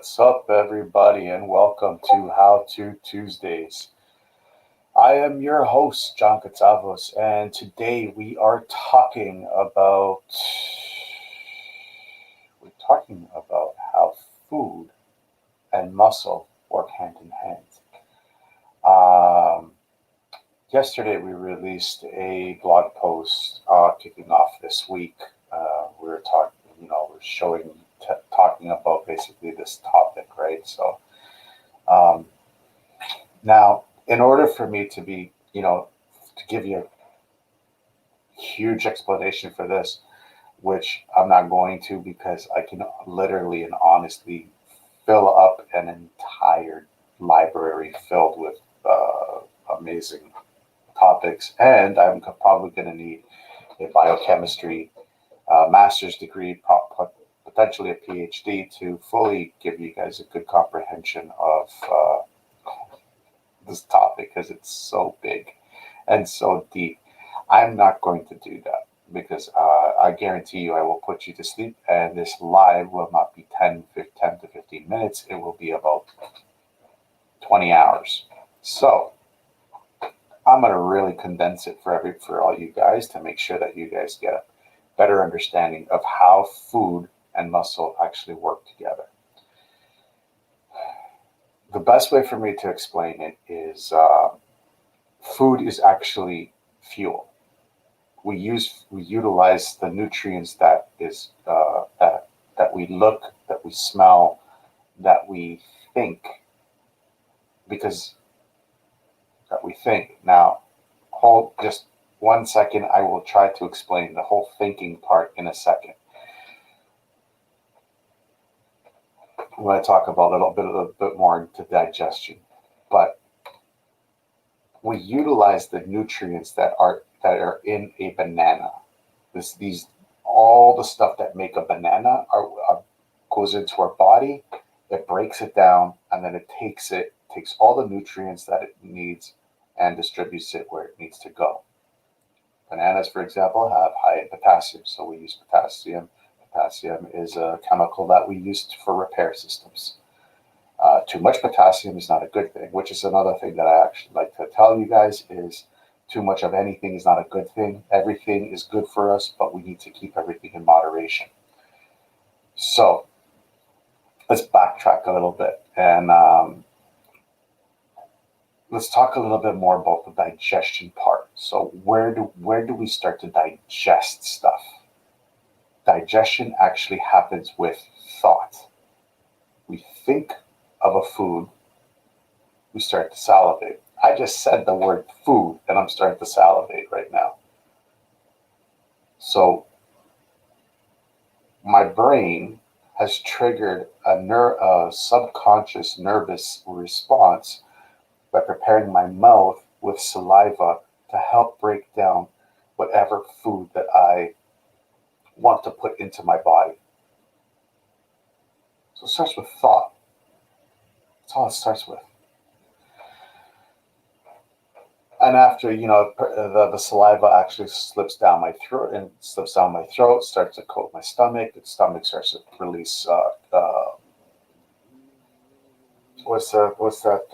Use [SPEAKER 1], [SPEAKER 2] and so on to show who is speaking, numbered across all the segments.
[SPEAKER 1] What's up, everybody, and welcome to How To Tuesdays. I am your host, John Katavos, and today we're talking about how food and muscle work hand in hand. Um, Yesterday, we released a blog post kicking off this week. We were talking, we're talking about basically this topic, right? So um, now, in order for me to give you a huge explanation for this, which I'm not going to because I can literally and honestly fill up an entire library filled with amazing topics, and I'm probably going to need a biochemistry master's degree, potentially a PhD, to fully give you guys a good comprehension of this topic because it's so big and so deep. I'm not going to do that because I guarantee you I will put you to sleep, and this live will not be 10 to 15 minutes. It will be about 20 hours. So I'm going to really condense it for all you guys to make sure that you guys get a better understanding of how food and muscle actually work together. The best way for me to explain it is food is actually fuel. We utilize the nutrients that we look, that we smell, that we think, because that we think. Now, hold just 1 second. I will try to explain the whole thinking part in a second. I'm going to talk about a bit more into digestion, but we utilize the nutrients that are in a banana. These all the stuff that make a banana goes into our body. It breaks it down, and then it takes all the nutrients that it needs and distributes it where it needs to go. Bananas, for example, have high in potassium, so we use potassium. Potassium is a chemical that we use for repair systems. Too much potassium is not a good thing, which is another thing that I actually like to tell you guys is too much of anything is not a good thing. Everything is good for us, but we need to keep everything in moderation. So let's backtrack a little bit and let's talk a little bit more about the digestion part. So where do we start to digest stuff? Digestion actually happens with thought. We think of a food, we start to salivate. I just said the word food and I'm starting to salivate right now. So my brain has triggered a subconscious nervous response by preparing my mouth with saliva to help break down whatever food that I want to put into my body. So it starts with thought. That's all it starts with. And after, the saliva actually slips down my throat, starts to coat my stomach. The stomach starts to release, what's that,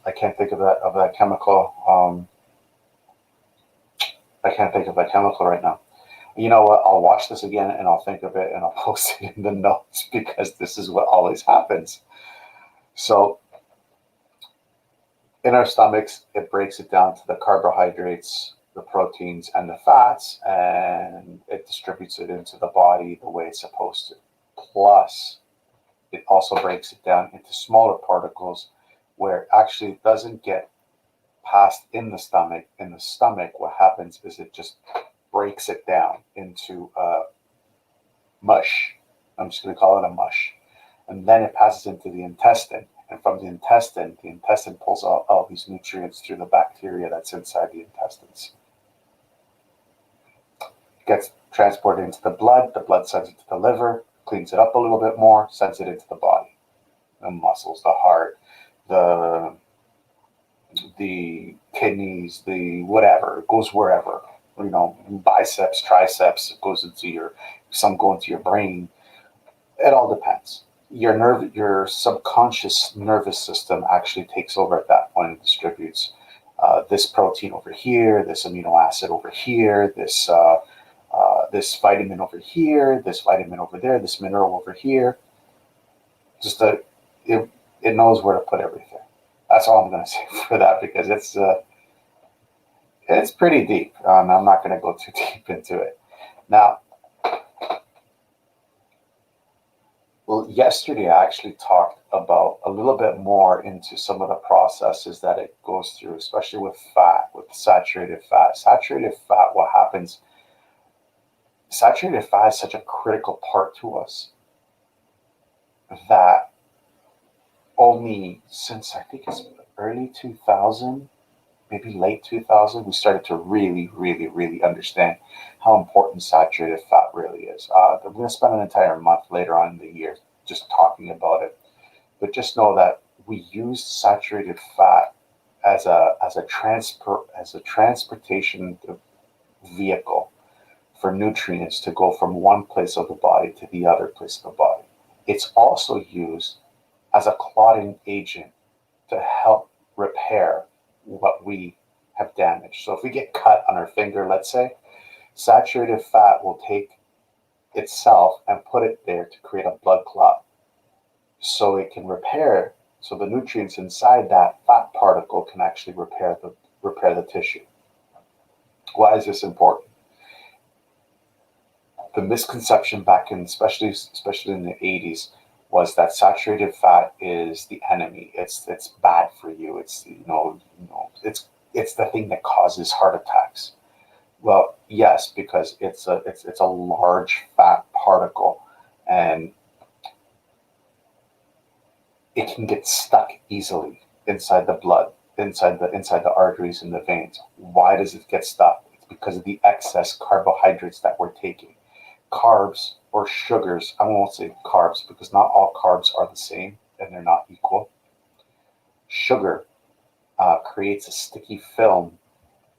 [SPEAKER 1] I can't think of that chemical. I can't think of that chemical right now. You know what? I'll watch this again and I'll think of it and I'll post it in the notes because this is what always happens. So in our stomachs, it breaks it down to the carbohydrates, the proteins, and the fats, and it distributes it into the body the way it's supposed to. Plus, it also breaks it down into smaller particles where it actually doesn't get passed in the stomach. In the stomach, what happens is it just breaks it down into mush. I'm just going to call it a mush. And then it passes into the intestine. And from the intestine pulls out all these nutrients through the bacteria that's inside the intestines. It gets transported into the blood sends it to the liver, cleans it up a little bit more, sends it into the body. The muscles, the heart, the kidneys, the whatever, it goes wherever. Biceps, triceps, it goes some go into your brain. It all depends. your subconscious nervous system actually takes over at that point and distributes this protein over here, this amino acid over here, this vitamin over here, this vitamin over there, this mineral over here. Just it, it knows where to put everything. That's all I'm going to say for that, because it's pretty deep. I'm not going to go too deep into it. Now, well, yesterday I actually talked about a little bit more into some of the processes that it goes through, especially with fat, with saturated fat. Saturated fat, what happens, saturated fat is such a critical part to us that only since I think it's early 2000, maybe late 2000, we started to really, really, really understand how important saturated fat really is. We're going to spend an entire month later on in the year just talking about it. But just know that we use saturated fat as a transportation vehicle for nutrients to go from one place of the body to the other place of the body. It's also used as a clotting agent to help repair what we have damaged. So if we get cut on our finger, let's say, saturated fat will take itself and put it there to create a blood clot so it can repair, so the nutrients inside that fat particle can actually repair the tissue. Why is this important? The misconception back in, especially in the 80s, was that saturated fat is the enemy. It's bad for you. It's it's the thing that causes heart attacks. Well, yes, because it's a large fat particle, and it can get stuck easily inside the blood, inside the arteries and the veins. Why does it get stuck? It's because of the excess carbohydrates that we're taking. Carbs or sugars, I won't say carbs because not all carbs are the same and they're not equal. Sugar creates a sticky film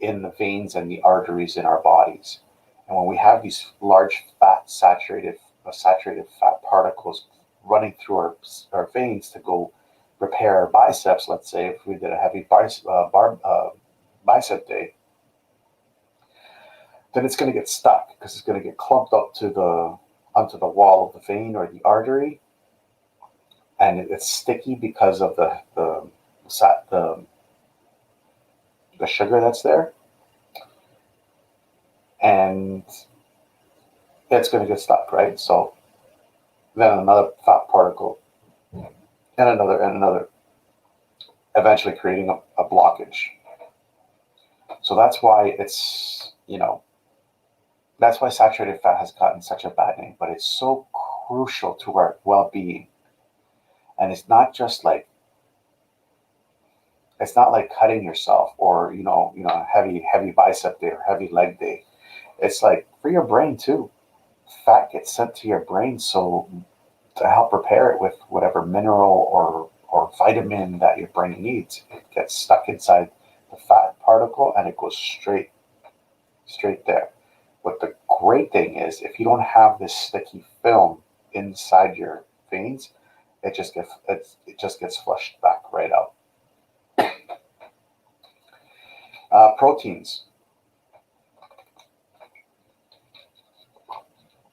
[SPEAKER 1] in the veins and the arteries in our bodies. And when we have these large saturated fat particles running through our veins to go repair our biceps, let's say if we did a heavy bicep day, then it's going to get stuck because it's going to get clumped up onto the wall of the vein or the artery, and it's sticky because of the sugar that's there, and it's going to get stuck, right? So then another fat particle, and another, eventually creating a blockage. So that's why that's why saturated fat has gotten such a bad name, but it's so crucial to our well-being. And it's not like cutting yourself or heavy bicep day or heavy leg day. It's like for your brain too. Fat gets sent to your brain so to help repair it with whatever mineral or vitamin that your brain needs. It gets stuck inside the fat particle and it goes straight there. But the great thing is, if you don't have this sticky film inside your veins, it just gets flushed back right out. Proteins.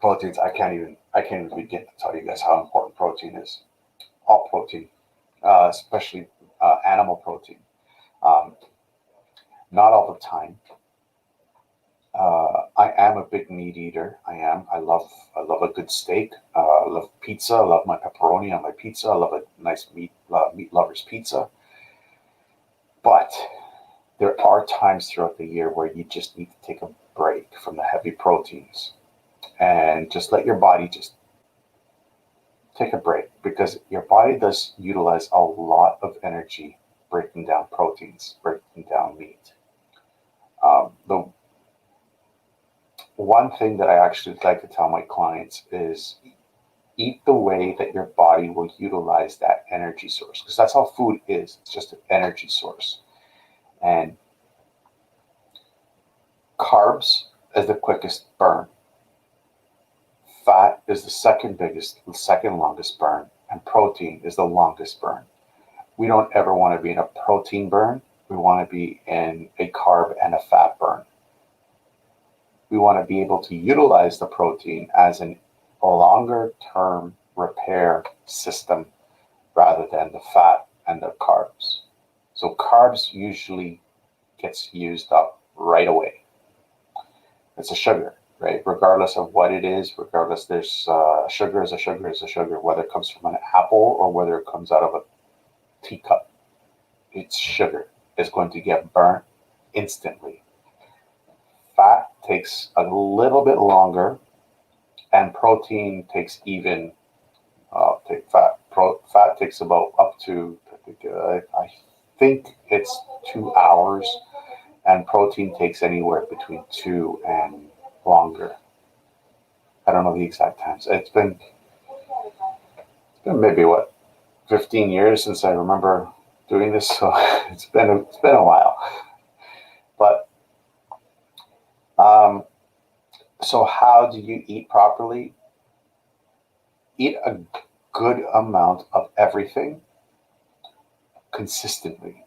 [SPEAKER 1] I can't even begin to tell you guys how important protein is. All protein, especially animal protein. Not all the time. I am a big meat eater. I love a good steak. I love pizza. I love my pepperoni on my pizza. I love a nice meat lover's pizza. But there are times throughout the year where you just need to take a break from the heavy proteins and just let your body just take a break, because your body does utilize a lot of energy breaking down proteins, breaking down meat. The one thing that I actually like to tell my clients is eat the way that your body will utilize that energy source, because that's how food is. It's just an energy source. And carbs is the quickest burn. Fat is the second longest burn. and protein is the longest burn. We don't ever want to be in a protein burn. We want to be in a carb and a fat burn. We want to be able to utilize the protein as a longer term repair system rather than the fat and the carbs. So carbs usually gets used up right away. It's a sugar, right? Regardless of what it is, regardless, there's sugar is a sugar is a sugar, whether it comes from an apple or whether it comes out of a teacup. It's sugar. It's going to get burnt instantly. Fat takes a little bit longer, and protein takes even. Fat takes about up to I think it's 2 hours, and protein takes anywhere between 2 and longer. I don't know the exact times. It's been maybe 15 years since I remember doing this, so it's been a while. But so how do you eat properly? Eat a good amount of everything consistently.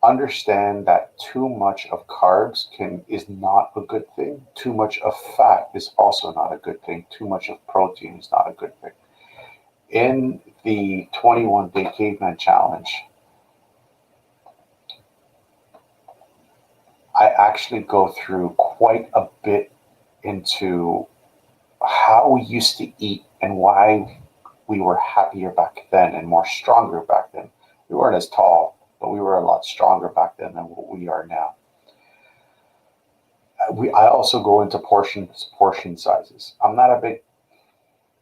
[SPEAKER 1] Understand that too much of carbs is not a good thing. Too much of fat is also not a good thing. Too much of protein is not a good thing. In the 21-day caveman challenge, I actually go through quite a bit into how we used to eat and why we were happier back then and more stronger back then. We weren't as tall, but we were a lot stronger back then than what we are now. I also go into portion sizes. I'm not a big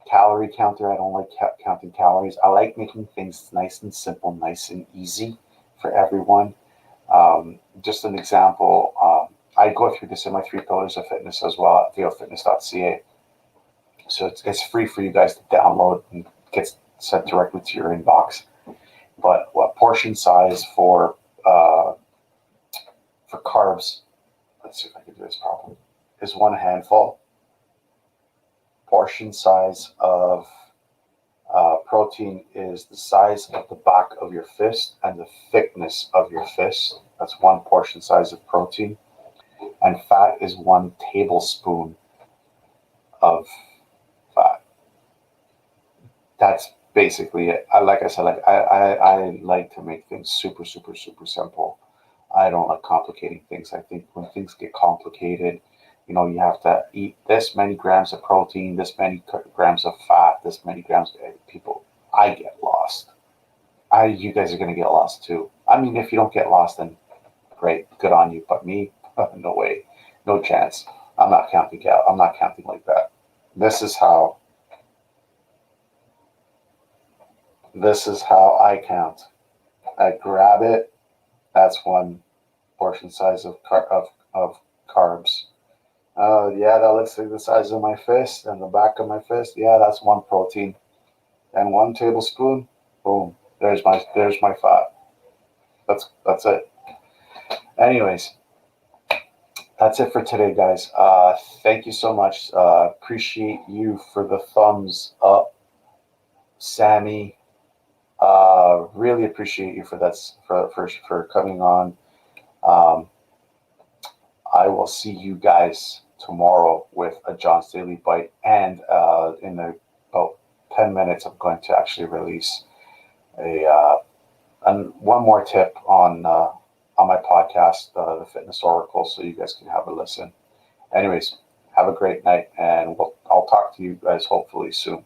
[SPEAKER 1] calorie counter. I don't like counting calories. I like making things nice and simple, nice and easy for everyone. Just an example, I go through this in my 3 pillars of fitness as well at theofitness.ca. So it's free for you guys to download and gets sent directly to your inbox. But what portion size for carbs, let's see if I can do this properly, is 1 handful. Portion size of protein is the size of the back of your fist and the thickness of your fist. That's 1 portion size of protein. And fat is 1 tablespoon of fat. That's basically it. Like I said, I like to make things super, super, super simple. I don't like complicating things. I think when things get complicated, you have to eat this many grams of protein, this many grams of fat, this many grams. People, I get lost. You guys are going to get lost too. I mean, if you don't get lost, then great, good on you. But me, no way, no chance. I'm not counting out. I'm not counting like that. This is how I count. I grab it. That's 1 portion size of carbs. Yeah, that looks like the size of my fist and the back of my fist. Yeah, that's 1 protein. And 1 tablespoon. Boom. There's my fat. That's it. Anyways, that's it for today, guys. Thank you so much. Appreciate you for the thumbs up, Sammy. Really appreciate you for that for coming on. I will see you guys tomorrow with a John's Daily Bite, and in about 10 minutes, I'm going to actually release and one more tip on my podcast, the Fitness Oracle, so you guys can have a listen. Anyways, have a great night, and I'll talk to you guys hopefully soon.